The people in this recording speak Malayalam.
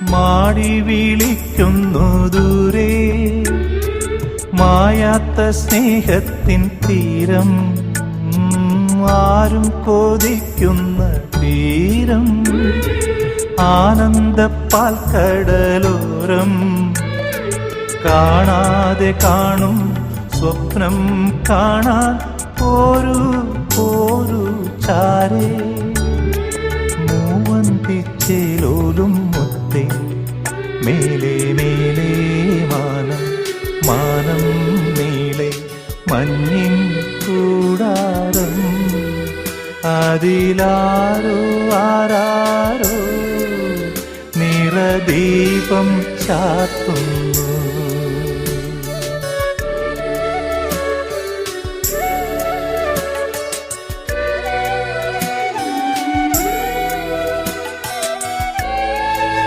മാടി വിളിക്കുന്നു ദൂരെ മായാത്ത സ്നേഹത്തിൻ തീരം, ആരും കൊതിക്കുന്ന തീരം, ആനന്ദപ്പാൽ കടലോരം. കാണാതെ കാണും സ്വപ്നം കാണാൻ പോരൂ പോരൂ ചാരേ. മൂവന്തിച്ചേലോലും മുത്തേ മേലെ മേലെ മാനം, മാനം നീളെ മഞ്ഞിൻ കൂടാരം. അതിലാരോ ആരാരോ നിറദീപം ചാർത്തുന്നു.